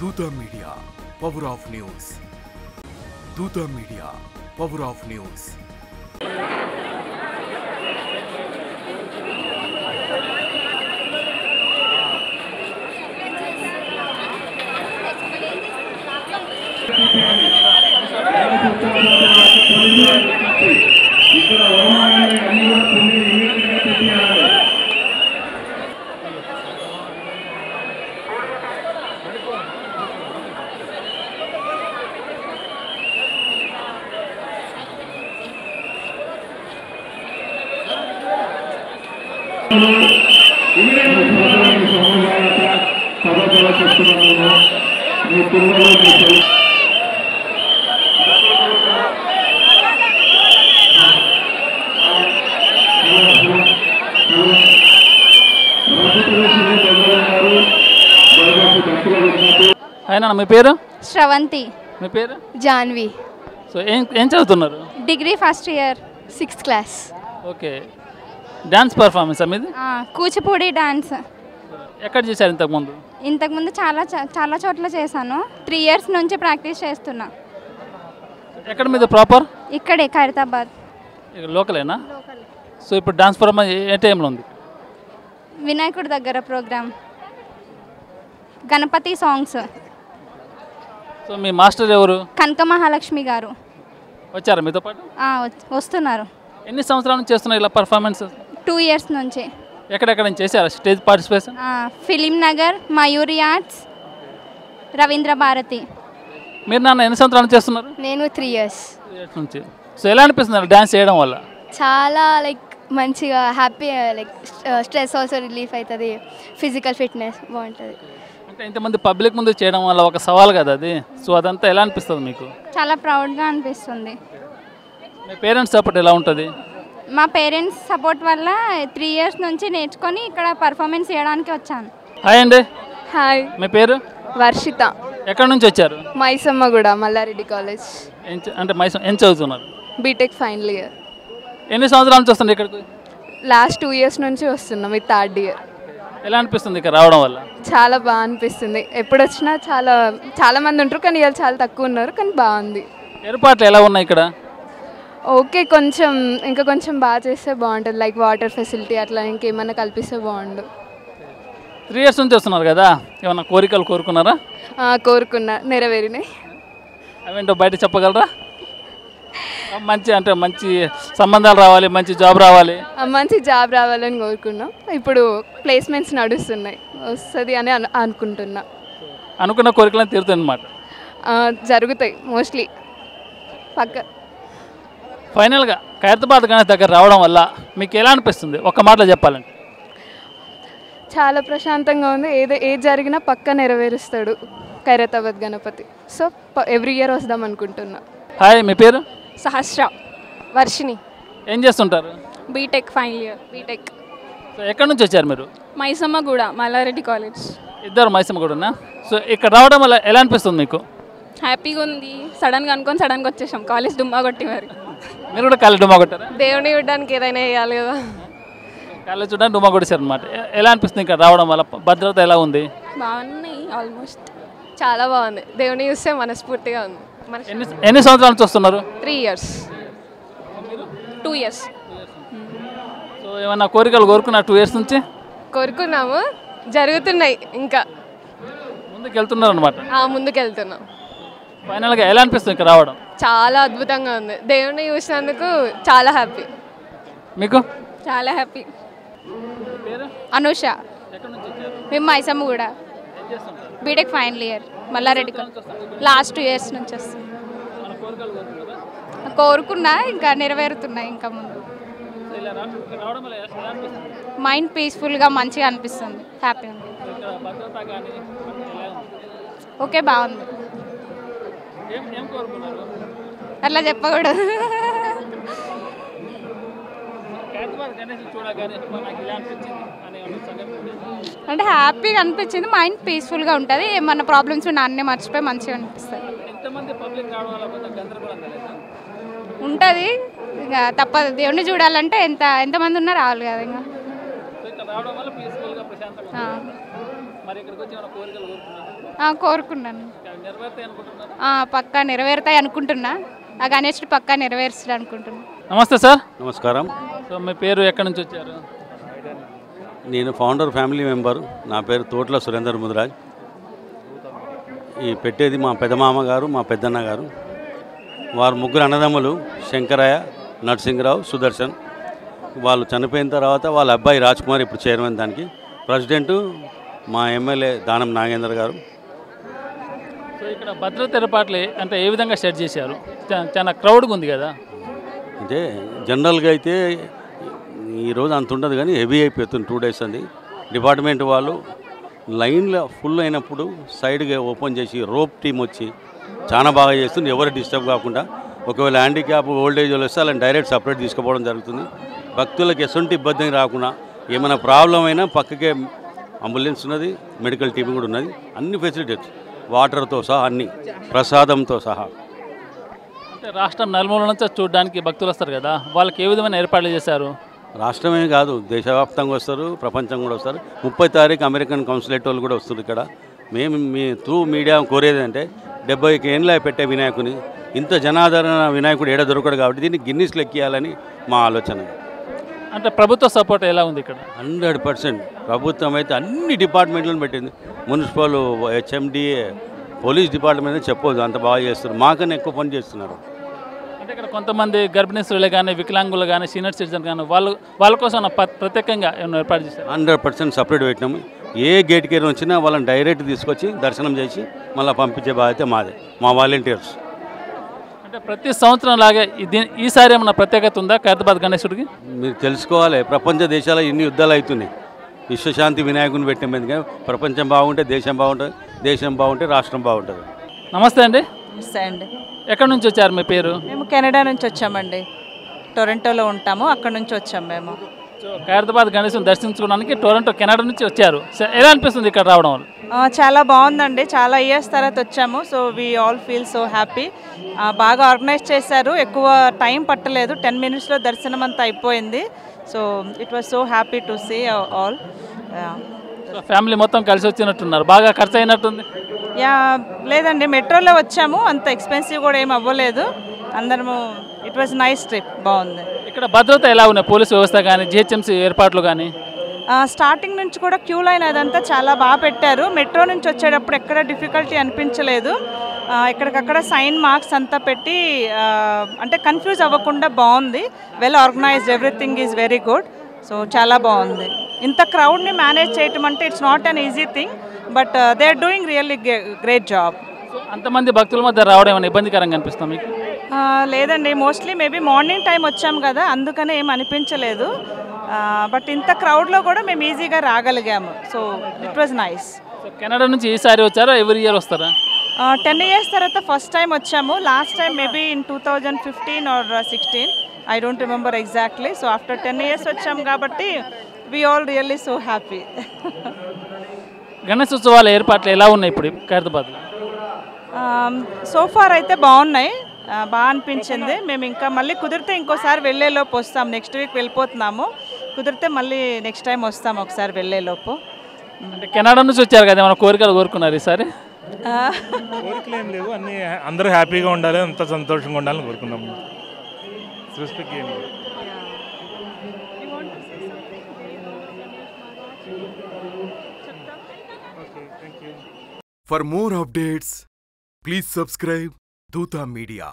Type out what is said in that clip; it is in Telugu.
Duta Media, Power of News. Duta Media, Power of News. అయినా మీ పేరు శ్రవంతి. మీ పేరు జాన్వి. సో ఏం చదువుతున్నారు? Degree first year 6th class. Okay, dance performance మీది? కూచిపూడి డాన్స్. ఎక్కడ చేశారు ఇంతకుముందు? ఇంతకుముందు చాలా చోట్ల చేశాను. 3 years నుంచి ప్రాక్టీస్ చేస్తున్నా. ఎక్కడ మీద ప్రాపర్? ఇక్కడే ఖైరతాబాద్. లోకలేనా? సో ఇప్పుడు డాన్స్ పర్ఫార్మెన్స్ ఏ టైంలో ఉంది? వినాయకుడి దగ్గర ప్రోగ్రామ్, గణపతి సాంగ్స్. సో మీ మాస్టర్ ఎవరు? కనక మహాలక్ష్మి గారు. వచ్చారా మీతో పాటు? వస్తున్నారు. ఎన్ని సంవత్సరాల నుంచి చేస్తున్నారు ఇలా పర్ఫార్మెన్స్? 2 years నుంచి. ఎక్కడెక్కడ నుంచి చేశారా stage participation? Film Nagar, Mayuri Arts, Ravindra Bharathi. మీరు నాన్న ఎన్ని సంవత్సరాలు చేస్తున్నారు? నేను 3 years నుంచి. సో ఎలా అనిపిస్తుంది డ్యాన్స్ చేయడం వల్ల? చాలా మంచిగా హ్యాపీ, స్ట్రెస్ ఆల్సో రిలీఫ్ అవుతుంది, ఫిజికల్ ఫిట్నెస్ బాగుంటుంది. అంటే ఇంతమంది పబ్లిక్ ముందు చేయడం వల్ల ఒక సవాల్ కదా అది. సో అదంతా ఎలా అనిపిస్తుంది మీకు? చాలా ప్రౌడ్గా అనిపిస్తుంది. మీ పేరెంట్స్ సపోర్ట్ ఎలా ఉంటుంది? మా పేరెంట్స్ సపోర్ట్ వల్ల 3 years నుంచి నేర్చుకొని ఇక్కడ పర్ఫార్మెన్స్ చేయడానికి వచ్చాను. హాయ్ అండి. హాయ్, మీ పేరు? వర్షిత. ఎక్కడి నుంచి వచ్చారు? మైసమ్మ కూడా, మల్లారెడ్డి కాలేజ్. అంటే ఏం చదువుతున్నారు? BTech final year. ఎన్ని సంవత్సరాల నుంచి వస్తుంది ఇక్కడికి? లాస్ట్ 2 years నుంచి వస్తున్నాం, ఇది 3rd year. ఎలా అనిపిస్తుంది ఇక్కడ రావడం వల్ల? చాలా బాగా అనిపిస్తుంది. ఎప్పుడు వచ్చినా చాలా మంది ఉంటారు, కానీ ఇవాళ చాలా తక్కువ ఉన్నారు, కానీ బాగుంది. ఏర్పాట్లు ఎలా ఉన్నాయి ఇక్కడ? ఓకే, ఇంకా కొంచెం బాగా చేస్తే బాగుంటుంది. లైక్ వాటర్ ఫెసిలిటీ అట్లా ఇంకేమన్నా కల్పిస్తే బాగుండు. 3 years నుంచి వస్తున్నారు కదా, ఏమన్నా కోరికలు కోరుకున్నారా? కోరుకున్నా, నెరవేరినాయి. అవేంటో బయట చెప్పగలరా? మంచి సంబంధాలు రావాలి, మంచి జాబ్ రావాలి. మంచి జాబ్ రావాలని కోరుకున్నాం. ఇప్పుడు ప్లేస్మెంట్స్ నడుస్తున్నాయి, వస్తుంది అని అనుకుంటున్నా. అనుకున్న కోరికలను తీరుతాయి అన్నమాట. జరుగుతాయి మోస్ట్లీ, పక్క. ఫైనల్గా ఖైరతాబాద్ గణేష్ దగ్గర రావడం వల్ల మీకు ఎలా అనిపిస్తుంది ఒక్క మాటలో చెప్పాలంటే? చాలా ప్రశాంతంగా ఉంది. ఏది జరిగినా పక్క నెరవేరుస్తాడు Khairatabad Ganapati. So every year వద్దాం అనుకుంటున్నా. హాయ్, మీ పేరు? సహస్ర. వర్షిని. ఏం చేస్తుంటారు? BTech final year. BTech. So ఎక్కడి నుంచి వచ్చారు మీరు? మైసమ్మ కూడా, మల్లారెడ్డి కాలేజ్. ఇద్దరు మైసమ్మ కూడానా? సో ఇక్కడ రావడం వల్ల ఎలా అనిపిస్తుంది మీకు? హ్యాపీగా ఉంది. సడన్గా వచ్చేసాం, కాలేజ్ డుమ్మా కొట్టి. మరి మీరు కూడా కాలేజ్ డుమ్మా కొట్టారా? దేవుని చూడడానికి ఏదైనా వేయాలి కదా. కాలేజ్ చూడడానికి డుమ్మా కొట్టేశారు అనమాట. ఎలా అనిపిస్తుంది ఇక్కడ రావడం వల్ల? భద్రత ఎలా ఉంది? బాగున్నాయి, ఆల్మోస్ట్ చాలా బాగుంది. దేవుని చూస్తే మనస్ఫూర్తిగా ఉంది. ఎన్ని సంవత్సరాల నుంచి వస్తున్నారు? 3 years. 2 years. సో ఏమన్నా కోరికలు కోరుకున్నారు 2 years నుంచి? కోరుకున్నాము, జరుగుతున్నాయి, ఇంకా ముందుకు వెళ్తున్నారు అనమాట. ముందుకు వెళ్తున్నాం. ఫైనల్గా ఎలా అనిపిస్తుంది ఇక్కడ రావడం? చాలా అద్భుతంగా ఉంది. దేవుని చూసినందుకు చాలా హ్యాపీ. మీకు? చాలా హ్యాపీ. అనుష. మేము మైసమ్మ కూడా, BTech final year, Mallareddy last 2 years నుంచి వస్తాం. కోరుకున్నా, ఇంకా నెరవేరుతున్నాయి. ఇంకా ముందు మైండ్ పీస్ఫుల్గా మంచిగా అనిపిస్తుంది, హ్యాపీగా ఉంది. ఓకే, బాగుంది. అట్లా చెప్పకూడదు. అంటే హ్యాపీగా అనిపించింది, మైండ్ పీస్ఫుల్గా ఉంటుంది. ఏమన్నా ప్రాబ్లమ్స్ ఉన్నా అన్నీ మర్చిపోయి మంచిగా అనిపిస్తుంది. ఉంటుంది, ఇక తప్పదు. దేవుణ్ణి చూడాలంటే ఎంతమంది ఉన్నా రావాలి కదా. ఇంకా కోరుకున్నాను. నెరవేరుతాయి అనుకుంటున్నారు? పక్కా నెరవేరుతాయి అనుకుంటున్నా. ఆ గణేష్డు పక్కా నెరవేరుస్తాడు అనుకుంటున్నా. నమస్తే సార్. నమస్కారం. సో మీ పేరు, ఎక్కడి నుంచి వచ్చారు? నేను ఫౌండర్ ఫ్యామిలీ మెంబర్. నా పేరు తోట్ల సురేందర్ ముదిరాజ్. ఈ పెట్టేది మా పెద్దమామ గారు, మా పెద్దన్న గారు. వారు ముగ్గురు అన్నదమ్ములు, శంకరయ్య, నరసింహరావు, సుదర్శన్. వాళ్ళు చనిపోయిన తర్వాత వాళ్ళ అబ్బాయి రాజ్ కుమార్ ఇప్పుడు చైర్మన్. దానికి ప్రెసిడెంటు మా ఎమ్మెల్యే దానం నాగేంద్ర గారు. సో ఇక్కడ భద్రత ఏర్పాట్లు అంటే ఏ విధంగా సెట్ చేశారు? చాలా క్రౌడ్గా ఉంది కదా. అంటే జనరల్గా అయితే ఈరోజు అంత ఉండదు, కానీ హెవీ అయిపోతుంది 2 days అంది. డిపార్ట్మెంట్ వాళ్ళు లైన్లో ఫుల్ అయినప్పుడు సైడ్గా ఓపెన్ చేసి రోప్ టీం వచ్చి చాలా బాగా చేస్తుంది. ఎవరు డిస్టర్బ్ కాకుండా. ఒకవేళ హ్యాండిక్యాప్ ఓల్డేజ్ వాళ్ళు వస్తే వాళ్ళని డైరెక్ట్ సపరేట్ తీసుకుపోవడం జరుగుతుంది. భక్తులకు ఎటువంటి ఇబ్బంది రాకుండా, ఏమైనా ప్రాబ్లం అయినా పక్కకే అంబులెన్స్ ఉన్నది, మెడికల్ టీం కూడా ఉన్నది. అన్ని ఫెసిలిటీస్ వాటర్తో సహా, అన్ని ప్రసాదంతో సహా. అంటే రాష్ట్రం నలుమూల నుంచి చూడడానికి భక్తులు వస్తారు కదా, వాళ్ళకి ఏ విధమైన ఏర్పాట్లు చేశారు? రాష్ట్రమే కాదు, దేశవ్యాప్తంగా వస్తారు, ప్రపంచం కూడా వస్తారు. 30 తారీఖు అమెరికన్ కౌన్సిలేట్ వాళ్ళు కూడా వస్తారు ఇక్కడ. మేము మీ త్రూ మీడియా కోరేది అంటే 70 ఏళ్ళ పెట్టే వినాయకుని, ఇంత జనాదరణ వినాయకుడు ఏడ దొరకడు కాబట్టి దీన్ని గిన్నిస్లో ఎక్కియాలని మా ఆలోచన. అంటే ప్రభుత్వ సపోర్ట్ ఎలా ఉంది ఇక్కడ? 100% ప్రభుత్వం అయితే అన్ని డిపార్ట్మెంట్లను పెట్టింది. మున్సిపల్, హెచ్ఎండిఏ, పోలీస్ డిపార్ట్మెంట్ చెప్పొద్దు, అంత బాగా చేస్తారు. మాకన్నా ఎక్కువ పని చేస్తున్నారు. అంటే ఇక్కడ కొంతమంది గర్భిణీ స్త్రీలు కానీ, వికలాంగులు కానీ, సీనియర్ సిటిజన్ కానీ వాళ్ళ కోసం ప్రత్యేకంగా ఏమైనా ఏర్పాటు చేశారు? 100% సపరేట్ పెట్టినాము. ఏ గేట్కి వచ్చినా వాళ్ళని డైరెక్ట్ తీసుకొచ్చి దర్శనం చేసి మళ్ళీ పంపించే బాధ్యత మాదే, మా వాలంటీర్స్. అంటే ప్రతి సంవత్సరం లాగే ఈసారి ఏమన్నా ప్రత్యేకత ఉందా ఖైరతాబాద్ గణేశుడికి? మీరు తెలుసుకోవాలి, ప్రపంచ దేశాల్లో ఎన్ని యుద్ధాలు అవుతున్నాయి. విశ్వశాంతి వినాయకుని పెట్టిన ఎందుకంటే ప్రపంచం బాగుంటే దేశం బాగుంటుంది, దేశం బాగుంటే రాష్ట్రం బాగుంటుంది. నమస్తే అండి. నమస్తే అండి. ఎక్కడి నుంచి వచ్చారు? మీ పేరు? మేము కెనడా నుంచి వచ్చామండి. టొరంటోలో ఉంటాము, అక్కడ నుంచి వచ్చాము మేము. సో ఖైరతాబాద్ గణేశుని దర్శించుకోవడానికి టొరంటో, కెనడా నుంచి వచ్చారు. ఎలా అనిపిస్తుంది ఇక్కడ రావడం వల్ల? చాలా బాగుందండి. చాలా ఇయర్స్ తర్వాత వచ్చాము. So we all feel so happy. బాగా ఆర్గనైజ్ చేశారు, ఎక్కువ టైం పట్టలేదు, 10 minutesలో దర్శనం అంతా అయిపోయింది. So it was so happy to see all. Family మొత్తం కలిసి వచ్చినట్టున్నారు, బాగా ఖర్చు అయినట్టుంది? లేదండి, మెట్రోలో వచ్చాము, అంత ఎక్స్పెన్సివ్ కూడా ఏం అవ్వలేదు. అందరము ఇట్ వాజ్ నైస్ ట్రిప్, బాగుంది. ఇక్కడ భద్రత ఎలా ఉన్నాయి? పోలీస్ వ్యవస్థ కానీ, జిహెచ్ఎంసీ ఏర్పాట్లు కానీ? స్టార్టింగ్ నుంచి కూడా క్యూ లైన్ అదంతా చాలా బాగా పెట్టారు. మెట్రో నుంచి వచ్చేటప్పుడు ఎక్కడ డిఫికల్టీ అనిపించలేదు. ఎక్కడికక్కడ సైన్ మార్క్స్ అంతా పెట్టి అంటే కన్ఫ్యూజ్ అవ్వకుండా బాగుంది. Well organised, everything is very good. So చాలా బాగుంది. ఇంత క్రౌడ్ని మేనేజ్ చేయటం అంటే it's not an easy thing, but they are doing really great job. అంతమంది భక్తుల మధ్య రావడం ఏమైనా ఇబ్బందికరంగా అనిపిస్తుంది మీకు? లేదండి, మోస్ట్లీ మేబీ మార్నింగ్ టైం వచ్చాము కదా, అందుకనే ఏం అనిపించలేదు. బట్ ఇంత క్రౌడ్లో కూడా మేము ఈజీగా రాగలిగాము. So it was nice. Canada నుంచి ఈసారి వచ్చారా? ఎవ్రీ ఇయర్ వస్తారా? 10 years తర్వాత ఫస్ట్ టైం వచ్చాము. Last time maybe in 2015 or 16, I don't remember exactly. So after 10 years వచ్చాము కాబట్టి we all really so happy. గణేశోత్సవాల ఏర్పాట్లు ఎలా ఉన్నాయి ఇప్పుడు ఖైరతాబాద్లో? సోఫార్ అయితే బాగున్నాయి, బాగా అనిపించింది. మేము ఇంకా మళ్ళీ కుదిరితే ఇంకోసారి వెళ్ళేలోపు వస్తాం. నెక్స్ట్ వీక్ వెళ్ళిపోతున్నాము. కుదిరితే మళ్ళీ నెక్స్ట్ టైం వస్తాం ఒకసారి వెళ్ళేలోపు. అంటే కెనడా నుంచి వచ్చారు కదా, ఏమైనా కోరికలు కోరుకున్నారు ఈసారి? కోరికలు ఏం లేవు, అన్నీ అందరూ హ్యాపీగా ఉండాలి, అంత సంతోషంగా ఉండాలని కోరుకున్నాము. స్పెసిఫిక్ ఏం లేదు. For more updates, please subscribe Dutta Media.